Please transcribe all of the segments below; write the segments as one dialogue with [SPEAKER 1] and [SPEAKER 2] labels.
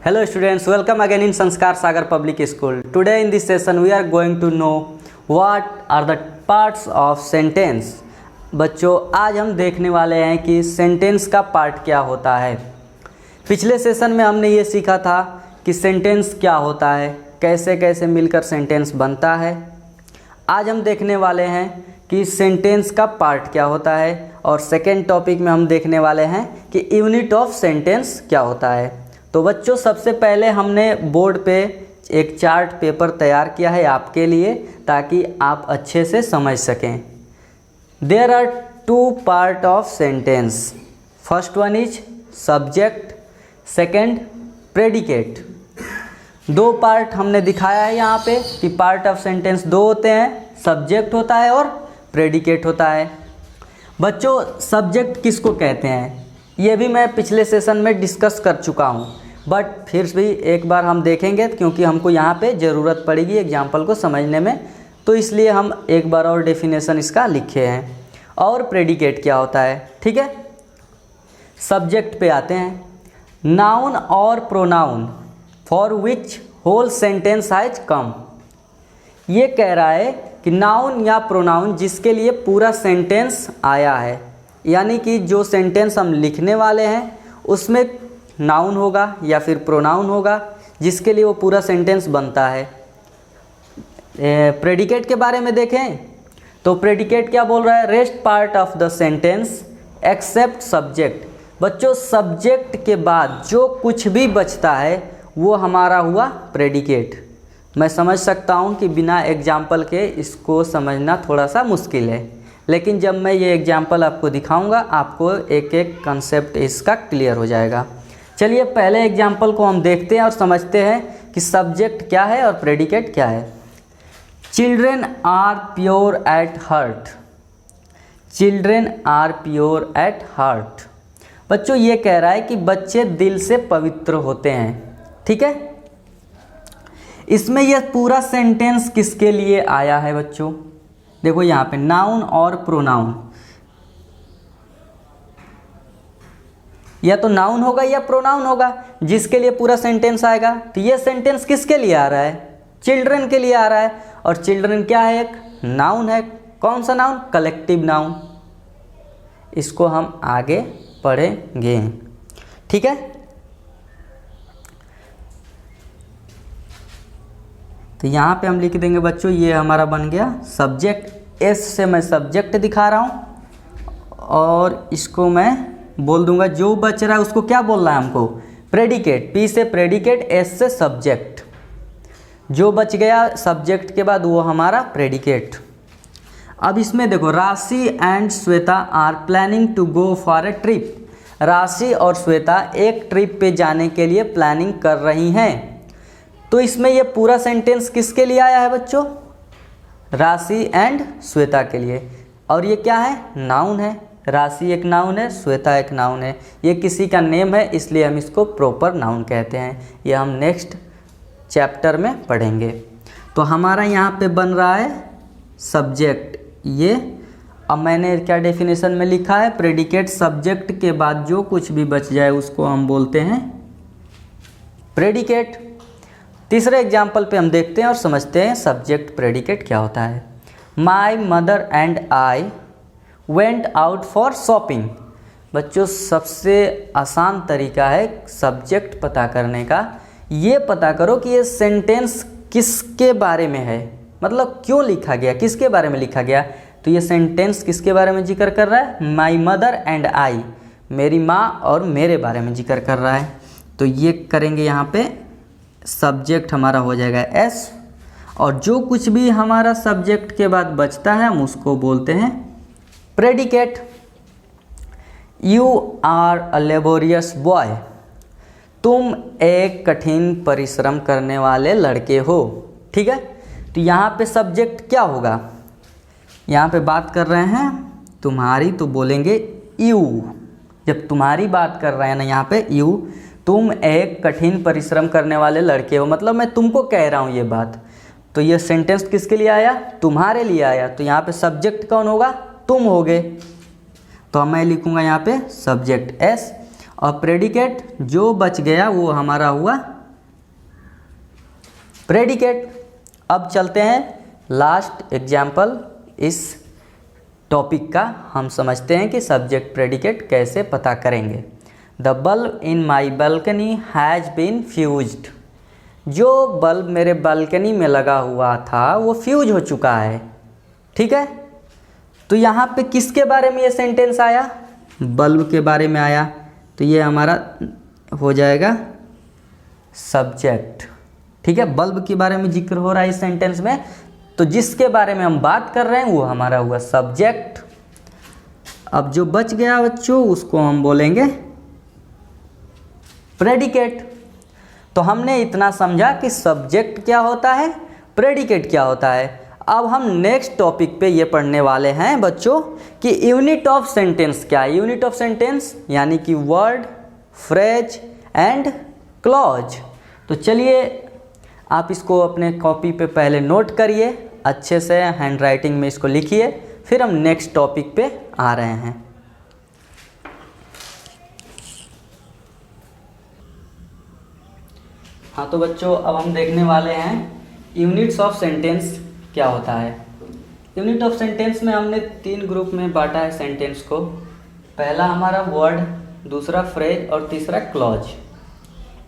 [SPEAKER 1] Hello students, welcome again in Sanskar Sagar Public School. Today in this session we are going to know what are the parts of sentence. बच्चों आज हम देखने वाले हैं कि sentence का part क्या होता है। पिछले सेशन में हमने ये सीखा था कि सेंटेंस क्या होता है, कैसे कैसे मिलकर सेंटेंस बनता है। आज हम देखने वाले हैं कि सेंटेंस का पार्ट क्या होता है और सेकेंड टॉपिक में हम देखने वाले हैं कि यूनिट ऑफ सेंटेंस क्या होता है। तो बच्चों सबसे पहले हमने बोर्ड पे एक चार्ट पेपर तैयार किया है आपके लिए ताकि आप अच्छे से समझ सकें। There are two part of sentence. First one is subject, second predicate. दो पार्ट हमने दिखाया है यहाँ पे कि पार्ट ऑफ सेंटेंस दो होते हैं, सब्जेक्ट होता है और प्रेडिकेट होता है। बच्चों सब्जेक्ट किसको कहते हैं ये भी मैं पिछले सेशन में डिस्कस कर चुका हूँ, बट फिर भी एक बार हम देखेंगे क्योंकि हमको यहाँ पे ज़रूरत पड़ेगी एग्जाम्पल को समझने में, तो इसलिए हम एक बार और डेफिनेशन इसका लिखे हैं। और प्रेडिकेट क्या होता है, ठीक है। सब्जेक्ट पे आते हैं। नाउन और pronoun for which whole sentence has come. ये कह रहा है कि नाउन या प्रोनाउन जिसके लिए पूरा सेंटेंस आया है, यानी कि जो सेंटेंस हम लिखने वाले हैं उसमें नाउन होगा या फिर प्रोनाउन होगा जिसके लिए वो पूरा सेंटेंस बनता है। प्रेडिकेट के बारे में देखें तो प्रेडिकेट क्या बोल रहा है, rest part of the sentence except subject. बच्चों सब्जेक्ट के बाद जो कुछ भी बचता है वो हमारा हुआ प्रेडिकेट। मैं समझ सकता हूँ कि बिना एग्जाम्पल के इसको समझना थोड़ा सा मुश्किल है, लेकिन जब मैं ये एग्जाम्पल आपको दिखाऊंगा आपको एक एक कंसेप्ट इसका क्लियर हो जाएगा। चलिए पहले एग्जाम्पल को हम देखते हैं और समझते हैं कि सब्जेक्ट क्या है और प्रेडिकेट क्या है। Children are pure at heart. Children are pure at heart. बच्चों ये कह रहा है कि बच्चे दिल से पवित्र होते हैं, ठीक है। इसमें यह पूरा सेंटेंस किसके लिए आया है बच्चों, देखो यहाँ पे नाउन और प्रोनाउन, या तो नाउन होगा या प्रोनाउन होगा जिसके लिए पूरा सेंटेंस आएगा। तो ये सेंटेंस किसके लिए आ रहा है, चिल्ड्रन के लिए आ रहा है। और चिल्ड्रन क्या है, एक नाउन है। कौन सा नाउन, कलेक्टिव नाउन। इसको हम आगे पढ़ेंगे, ठीक है। तो यहाँ पे हम लिख देंगे बच्चों, ये हमारा बन गया सब्जेक्ट। एस से मैं सब्जेक्ट दिखा रहा हूँ और इसको मैं बोल दूंगा जो बच रहा है उसको क्या बोलना है हमको, प्रेडिकेट। पी से प्रेडिकेट, एस से सब्जेक्ट। जो बच गया सब्जेक्ट के बाद वो हमारा प्रेडिकेट। अब इसमें देखो, Rashi and Shweta are planning to go for a trip. Rashi और श्वेता एक ट्रिप पे जाने के लिए प्लानिंग कर रही हैं। तो इसमें ये पूरा सेंटेंस किसके लिए आया है बच्चों, राशि एंड श्वेता के लिए। और ये क्या है, नाउन है। राशि एक नाउन है, श्वेता एक नाउन है। ये किसी का नेम है इसलिए हम इसको प्रॉपर नाउन कहते हैं। ये हम नेक्स्ट चैप्टर में पढ़ेंगे। तो हमारा यहाँ पे बन रहा है सब्जेक्ट। ये अब मैंने क्या डेफिनेशन में लिखा है, प्रेडिकेट। सब्जेक्ट के बाद जो कुछ भी बच जाए उसको हम बोलते हैं प्रेडिकेट। तीसरे एग्जाम्पल पे हम देखते हैं और समझते हैं सब्जेक्ट प्रेडिकेट क्या होता है। My mother and I went out for shopping. बच्चों सबसे आसान तरीका है सब्जेक्ट पता करने का। ये पता करो कि ये सेंटेंस किसके बारे में है, मतलब क्यों लिखा गया, किसके बारे में लिखा गया। तो ये सेंटेंस किसके बारे में जिक्र कर रहा है, माई मदर एंड आई, मेरी माँ और मेरे बारे में जिक्र कर रहा है। तो ये करेंगे यहाँ पे, सब्जेक्ट हमारा हो जाएगा एस, और जो कुछ भी हमारा सब्जेक्ट के बाद बचता है हम उसको बोलते हैं predicate. You are a laborious boy. तुम एक कठिन परिश्रम करने वाले लड़के हो, ठीक है। तो यहाँ पे सब्जेक्ट क्या होगा, यहाँ पे बात कर रहे हैं तुम्हारी तो बोलेंगे यू। जब तुम्हारी बात कर रहे हैं ना यहाँ पे यू, तुम एक कठिन परिश्रम करने वाले लड़के हो, मतलब मैं तुमको कह रहा हूँ ये बात। तो ये सेंटेंस किसके लिए आया, तुम्हारे लिए आया। तो यहाँ पे सब्जेक्ट कौन होगा, तुम होगे। तो मैं लिखूंगा यहाँ पे सब्जेक्ट एस, और प्रेडिकेट जो बच गया वो हमारा हुआ प्रेडिकेट। अब चलते हैं लास्ट एग्जाम्पल इस टॉपिक का, हम समझते हैं कि सब्जेक्ट प्रेडिकेट कैसे पता करेंगे। The bulb in my balcony has been fused. जो बल्ब मेरे बालकनी में लगा हुआ था वो फ्यूज हो चुका है। ठीक है, तो यहाँ पे किसके बारे में ये सेंटेंस आया? बल्ब के बारे में आया, तो ये हमारा हो जाएगा सब्जेक्ट। ठीक है, बल्ब के बारे में जिक्र हो रहा है इस सेंटेंस में, तो जिसके बारे में हम बात कर रहे हैं वो हमारा हुआ सब्जेक्ट। अब जो बच गया बच्चों उसको हम बोलेंगे प्रेडिकेट। तो हमने इतना समझा कि सब्जेक्ट क्या होता है, प्रेडिकेट क्या होता है। अब हम नेक्स्ट टॉपिक पे ये पढ़ने वाले हैं बच्चों कि यूनिट ऑफ सेंटेंस क्या है। यूनिट ऑफ सेंटेंस यानी कि वर्ड, फ्रेज एंड क्लॉज। तो चलिए आप इसको अपने कॉपी पे पहले नोट करिए, अच्छे से हैंड राइटिंग में इसको लिखिए, फिर हम नेक्स्ट टॉपिक पे आ रहे हैं। हाँ तो बच्चों अब हम देखने वाले हैं यूनिट्स ऑफ सेंटेंस क्या होता है। यूनिट ऑफ सेंटेंस में हमने 3 ग्रुप में बांटा है सेंटेंस को। पहला हमारा वर्ड, दूसरा फ्रेज और तीसरा क्लॉज।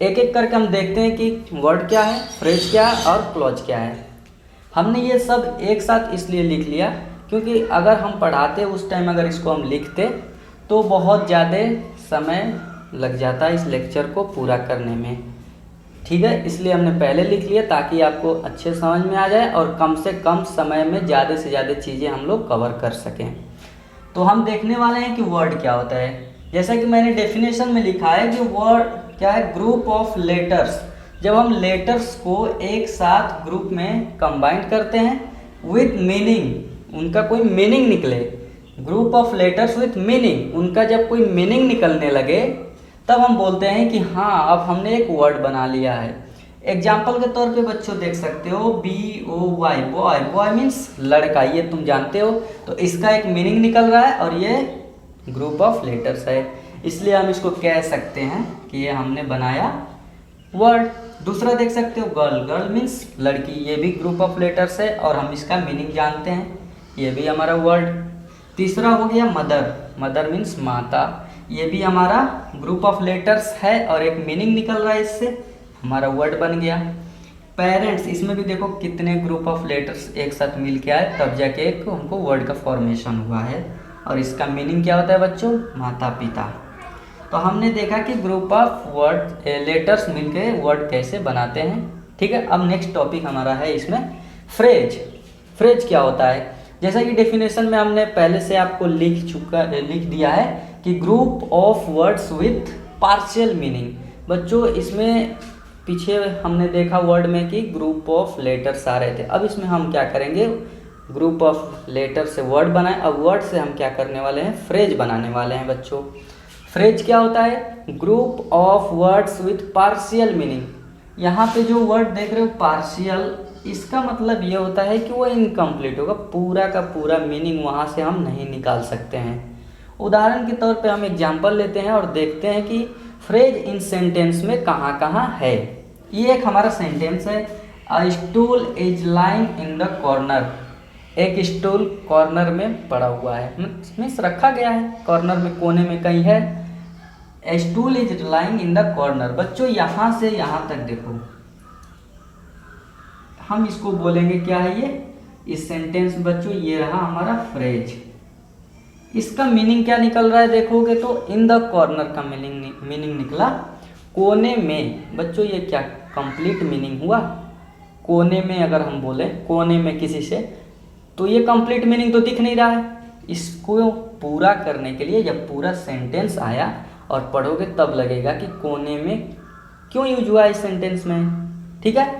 [SPEAKER 1] एक एक करके हम देखते हैं कि वर्ड क्या है, फ्रेज क्या है और क्लॉज क्या है। हमने ये सब एक साथ इसलिए लिख लिया क्योंकि अगर हम पढ़ाते उस टाइम अगर इसको हम लिखते तो बहुत ज़्यादा समय लग जाता है इस लेक्चर को पूरा करने में। ठीक है, इसलिए हमने पहले लिख लिया ताकि आपको अच्छे समझ में आ जाए और कम से कम समय में ज़्यादा से ज़्यादा चीज़ें हम लोग कवर कर सकें। तो हम देखने वाले हैं कि वर्ड क्या होता है। जैसा कि मैंने डेफिनेशन में लिखा है कि वर्ड क्या है, ग्रुप ऑफ लेटर्स। जब हम लेटर्स को एक साथ ग्रुप में कंबाइन करते हैं विथ मीनिंग, उनका कोई मीनिंग निकले, group of letters with meaning, उनका जब कोई मीनिंग निकलने लगे तब हम बोलते हैं कि हाँ अब हमने एक वर्ड बना लिया है। एग्जाम्पल के तौर पे बच्चों देख सकते हो BOY, बॉय। बॉय मीन्स लड़का, ये तुम जानते हो, तो इसका एक मीनिंग निकल रहा है और ये ग्रुप ऑफ लेटर्स है, इसलिए हम इसको कह सकते हैं कि ये हमने बनाया वर्ड। दूसरा देख सकते हो गर्ल, गर्ल मीन्स लड़की, ये भी ग्रुप ऑफ लेटर्स है और हम इसका मीनिंग जानते हैं, ये भी हमारा वर्ड। तीसरा हो गया मदर, मदर मीन्स माता, ये भी हमारा ग्रुप ऑफ लेटर्स है और एक मीनिंग निकल रहा है इससे, हमारा वर्ड बन गया। पेरेंट्स, इसमें भी देखो कितने ग्रुप ऑफ लेटर्स एक साथ मिल के आए तब जाके एक हमको वर्ड का फॉर्मेशन हुआ है और इसका मीनिंग क्या होता है बच्चों, माता पिता। तो हमने देखा कि ग्रुप ऑफ वर्ड लेटर्स मिलके वर्ड कैसे बनाते हैं। ठीक है, अब नेक्स्ट टॉपिक हमारा है इसमें फ्रेज। फ्रेज क्या होता है, जैसा कि डेफिनेशन में हमने पहले से आपको लिख दिया है कि group of words with partial meaning. बच्चों इसमें पीछे हमने देखा वर्ड में कि ग्रुप ऑफ लेटर्स आ रहे थे, अब इसमें हम क्या करेंगे, ग्रुप ऑफ लेटर से वर्ड बनाए, अब वर्ड से हम क्या करने वाले हैं, फ्रेज बनाने वाले हैं बच्चों। फ्रेज क्या होता है, group of words with partial meaning. यहाँ पे जो वर्ड देख रहे हो पार्शियल, इसका मतलब ये होता है कि वो इनकम्प्लीट होगा, पूरा का पूरा मीनिंग वहाँ से हम नहीं निकाल सकते हैं। उदाहरण के तौर पे हम एग्जाम्पल लेते हैं और देखते हैं कि फ्रेज इन सेंटेंस में कहाँ कहाँ है। ये एक हमारा सेंटेंस है, a stool is lying in the corner. एक स्टूल कॉर्नर में पड़ा हुआ है, मीन्स रखा गया है कॉर्नर में, कोने में कहीं है। A stool is lying in the corner. बच्चों यहाँ से यहाँ तक देखो, हम इसको बोलेंगे क्या है ये, इस सेंटेंस बच्चों ये रहा हमारा फ्रेज। इसका मीनिंग क्या निकल रहा है देखोगे तो इन द कॉर्नर का मीनिंग निकला कोने में। बच्चों ये क्या कंप्लीट मीनिंग हुआ, कोने में अगर हम बोले कोने में किसी से, तो ये कंप्लीट मीनिंग तो दिख नहीं रहा है। इसको पूरा करने के लिए जब पूरा सेंटेंस आया और पढ़ोगे तब लगेगा कि कोने में क्यों यूज हुआ इस सेंटेंस में। ठीक है,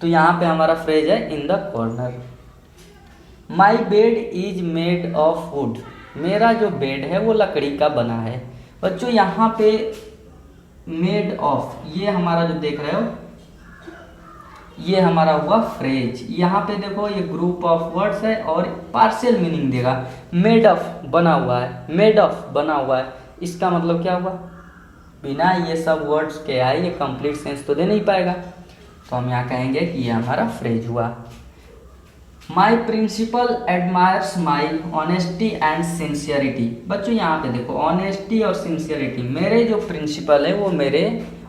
[SPEAKER 1] तो यहाँ पे हमारा फ्रेज है इन the corner. My bed is made of would. मेरा जो बेड है वो लकड़ी का बना है। बच्चों यहाँ पे मेड ऑफ, ये हमारा जो देख रहे हो ये हमारा हुआ फ्रेज। यहाँ पे देखो ये ग्रुप ऑफ वर्ड्स है और पार्शियल मीनिंग देगा। मेड ऑफ बना हुआ है, मेड ऑफ बना हुआ है, इसका मतलब क्या हुआ, बिना ये सब वर्ड्स के आए ये कंप्लीट सेंस तो दे नहीं पाएगा। तो हम यहाँ कहेंगे कि ये हमारा फ्रेज हुआ। My principal admires my honesty and sincerity. बच्चों यहाँ पे देखो ऑनेस्टी और सिंसियरिटी, मेरे जो प्रिंसिपल है वो मेरे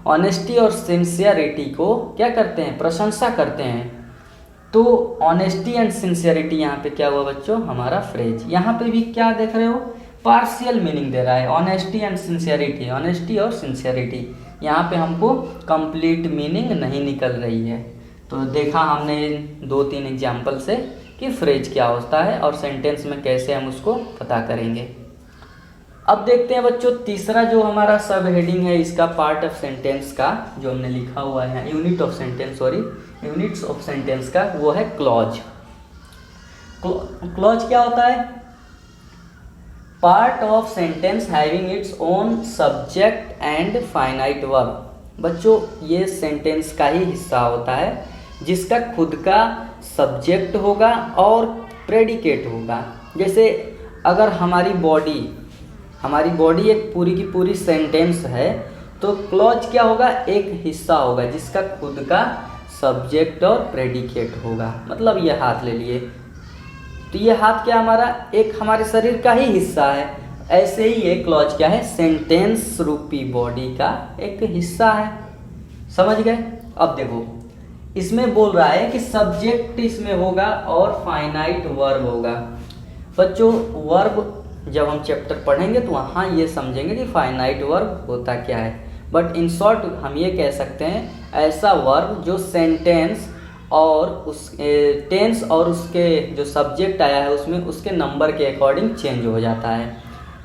[SPEAKER 1] ऑनेस्टी और सिंसियरिटी को क्या करते हैं, प्रशंसा करते हैं। तो ऑनेस्टी एंड सिंसियरिटी यहाँ पे क्या हुआ बच्चों, हमारा फ्रेज। यहाँ पे भी क्या देख रहे हो, पार्शियल मीनिंग दे रहा है, ऑनेस्टी एंड सिंसियरिटी, ऑनेस्टी और सिंसियरिटी। यहाँ पे हमको कंप्लीट मीनिंग नहीं निकल रही है। तो देखा हमने 2-3 एग्जाम्पल से कि फ्रेज क्या होता है और सेंटेंस में कैसे हम उसको पता करेंगे। अब देखते हैं बच्चों तीसरा जो हमारा सब हेडिंग है इसका पार्ट ऑफ सेंटेंस का, जो हमने लिखा हुआ है unit of sentence, sorry units of sentence का, वो है क्लॉज। क्लॉज क्या होता है, part of sentence having its own subject and finite verb. बच्चों ये सेंटेंस का ही हिस्सा होता है जिसका खुद का सब्जेक्ट होगा और प्रेडिकेट होगा। जैसे अगर हमारी बॉडी एक पूरी की पूरी सेंटेंस है तो क्लॉज क्या होगा, एक हिस्सा होगा जिसका खुद का सब्जेक्ट और प्रेडिकेट होगा। मतलब ये हाथ ले लिए तो ये हाथ क्या हमारा एक हमारे शरीर का ही हिस्सा है, ऐसे ही ये क्लॉज क्या है, सेंटेंस रूपी बॉडी का एक हिस्सा है। समझ गए। अब देखो इसमें बोल रहा है कि सब्जेक्ट इसमें होगा और फाइनाइट वर्ब होगा। बच्चों वर्ब जब हम चैप्टर पढ़ेंगे तो वहाँ ये समझेंगे कि फाइनाइट वर्ब होता क्या है, बट इन शॉर्ट हम ये कह सकते हैं ऐसा वर्ब जो सेंटेंस और उस टेंस और उसके जो सब्जेक्ट आया है उसमें उसके नंबर के अकॉर्डिंग चेंज हो जाता है।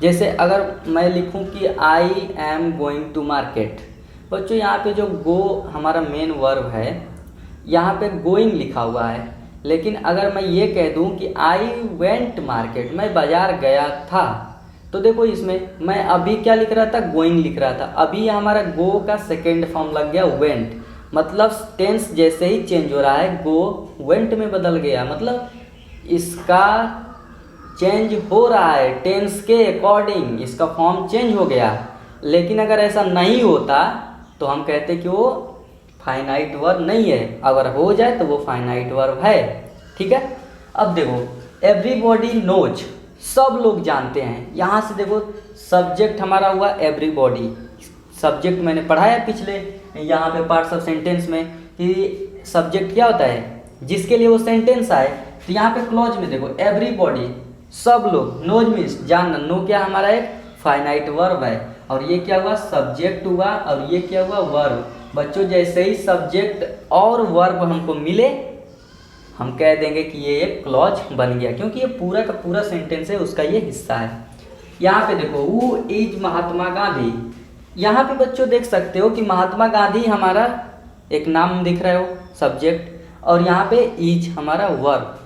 [SPEAKER 1] जैसे अगर मैं लिखूं कि I am going to market, बच्चों यहाँ पे जो गो हमारा मेन वर्ब है यहाँ पे गोइंग लिखा हुआ है, लेकिन अगर मैं ये कह दूं कि आई वेंट मार्केट, मैं बाजार गया था, तो देखो इसमें मैं अभी क्या लिख रहा था, गोइंग लिख रहा था। अभी हमारा गो का सेकेंड फॉर्म लग गया वेंट, मतलब टेंस जैसे ही चेंज हो रहा है गो वेंट में बदल गया, मतलब इसका चेंज हो रहा है टेंस के अकॉर्डिंग, इसका फॉर्म चेंज हो गया। लेकिन अगर ऐसा नहीं होता तो हम कहते कि वो फाइनाइट वर्ब नहीं है, अगर हो जाए तो वो फाइनाइट वर्ब है। ठीक है। अब देखो एवरीबॉडी नोज, सब लोग जानते हैं। यहाँ से देखो सब्जेक्ट हमारा हुआ एवरीबॉडी, सब्जेक्ट मैंने पढ़ाया पिछले यहाँ पे पार्ट्स ऑफ सेंटेंस में कि सब्जेक्ट क्या होता है जिसके लिए वो सेंटेंस आए। तो यहाँ पे क्लॉज में देखो एवरीबॉडी, सब लोग, नोज मीन्स जानना, नो क्या हमारा एक फाइनाइट वर्ब है और ये क्या हुआ, सब्जेक्ट हुआ और ये क्या हुआ, वर्ब। बच्चों जैसे ही सब्जेक्ट और वर्ब हमको मिले हम कह देंगे कि ये एक क्लॉज बन गया, क्योंकि ये पूरा का पूरा सेंटेंस है उसका ये हिस्सा है। यहाँ पे देखो हु इज महात्मा गांधी, यहाँ पे बच्चों देख सकते हो कि महात्मा गांधी हमारा एक नाम दिख रहा हो सब्जेक्ट, और यहाँ पे इज हमारा वर्ब।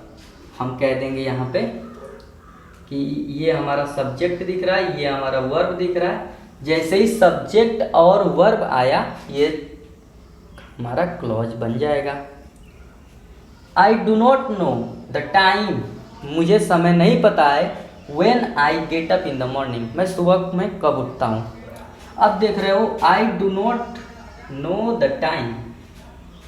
[SPEAKER 1] हम कह देंगे यहाँ पे कि ये हमारा सब्जेक्ट दिख रहा है, ये हमारा वर्ब दिख रहा है। जैसे ही सब्जेक्ट और वर्ब आया ये हमारा क्लॉज बन जाएगा। I do not know the time, मुझे समय नहीं पता है, when I get up in the morning, मैं सुबह में कब उठता हूँ। अब देख रहे हो I do not know the time,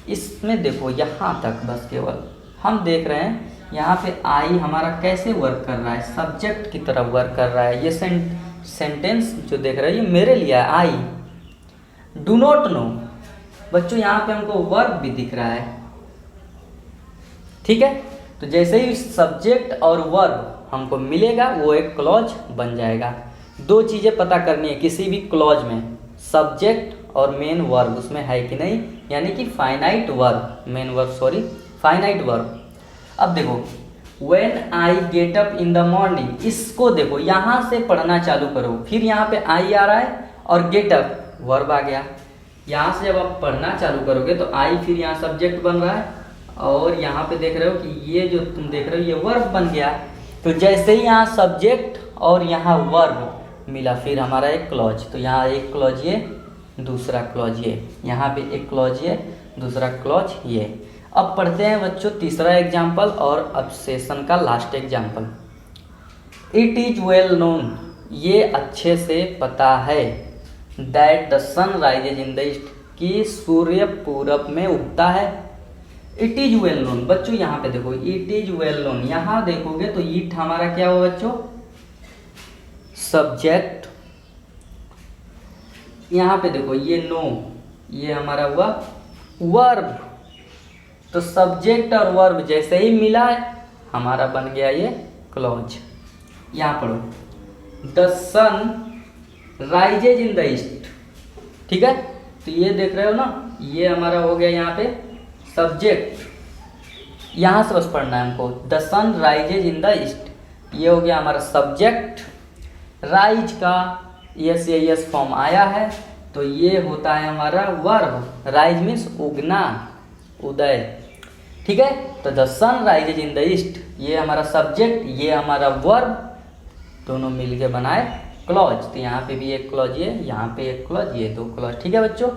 [SPEAKER 1] इसमें देखो यहाँ तक बस केवल हम देख रहे हैं यहाँ पे आई हमारा कैसे वर्क कर रहा है, सब्जेक्ट की तरफ वर्क कर रहा है। ये सेंटेंस जो देख रहे हो ये मेरे लिए है, आई डू नॉट नो। बच्चों यहाँ पे हमको वर्ब भी दिख रहा है। ठीक है। तो जैसे ही सब्जेक्ट और वर्ब हमको मिलेगा वो एक क्लॉज बन जाएगा। दो चीज़ें पता करनी है किसी भी क्लॉज में, सब्जेक्ट और मेन वर्ब उसमें है कि नहीं, यानी कि finite verb, main verb sorry finite verb. अब देखो when I get up in the morning, इसको देखो यहाँ से पढ़ना चालू करो, फिर यहाँ पे आई आ रहा है और गेट अप वर्ब आ गया। यहाँ से जब आप पढ़ना चालू करोगे तो आई फिर यहाँ सब्जेक्ट बन रहा है और यहाँ पे देख रहे हो कि ये जो तुम देख रहे हो ये वर्ब बन गया। तो जैसे ही यहाँ सब्जेक्ट और यहाँ वर्ब मिला फिर हमारा एक क्लॉज, तो यहाँ एक क्लॉज ये, दूसरा क्लॉज ये, यहाँ पे एक क्लॉज ये, दूसरा क्लॉज ये। अब पढ़ते हैं बच्चों तीसरा एग्जाम्पल और अब सेशन का last example. It is well known, ये अच्छे से पता है, that the sun rises in the east, कि सूर्य पूरब में उगता है। इट इज वेल नोन, बच्चों यहाँ पे देखो इट इज वेल नोन, यहाँ देखोगे तो इट हमारा क्या हुआ बच्चों, सब्जेक्ट। यहाँ पे देखो ये नो, ये हमारा हुआ वर्ब। तो सब्जेक्ट और वर्ब जैसे ही मिला है हमारा बन गया ये क्लॉज। यहाँ पढ़ो, the sun rises in the east, ठीक है। तो ये देख रहे हो ना, ये हमारा हो गया यहाँ पे सब्जेक्ट। यहाँ से बस पढ़ना है हमको, the sun rises in the east, ये हो गया हमारा सब्जेक्ट। राइज का यस ये यस फॉर्म आया है, तो ये होता है हमारा वर्ब। राइज मीन्स उगना, उदय, ठीक है। तो the sun rises in the east, ये हमारा सब्जेक्ट, ये हमारा वर्ब, दोनों मिलके बनाए क्लॉज। तो यहाँ पे भी एक क्लॉज, ये यहाँ पे एक क्लॉज, ये दो क्लॉज, ठीक है बच्चों।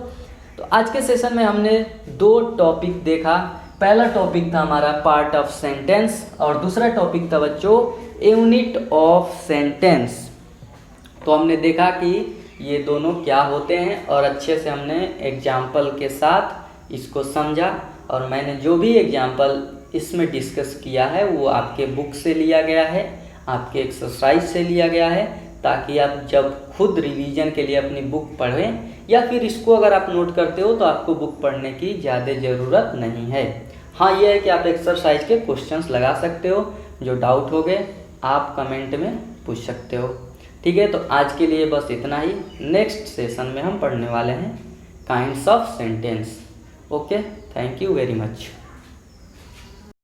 [SPEAKER 1] तो आज के सेशन में हमने दो टॉपिक देखा। पहला टॉपिक था हमारा पार्ट ऑफ सेंटेंस और दूसरा टॉपिक था बच्चों यूनिट ऑफ सेंटेंस। तो हमने देखा कि ये दोनों क्या होते हैं और अच्छे से हमने एग्जाम्पल के साथ इसको समझा। और मैंने जो भी एग्जाम्पल इसमें डिस्कस किया है वो आपके बुक से लिया गया है, आपके एक्सरसाइज से लिया गया है, ताकि आप जब खुद रिवीजन के लिए अपनी बुक पढ़ें या फिर इसको अगर आप नोट करते हो तो आपको बुक पढ़ने की ज़्यादा ज़रूरत नहीं है। हाँ, ये है कि आप एक्सरसाइज के क्वेश्चंस लगा सकते हो, जो डाउट हो गए आप कमेंट में पूछ सकते हो, ठीक है। तो आज के लिए बस इतना ही। नेक्स्ट सेशन में हम पढ़ने वाले हैं kinds of sentence. Okay, thank you very much.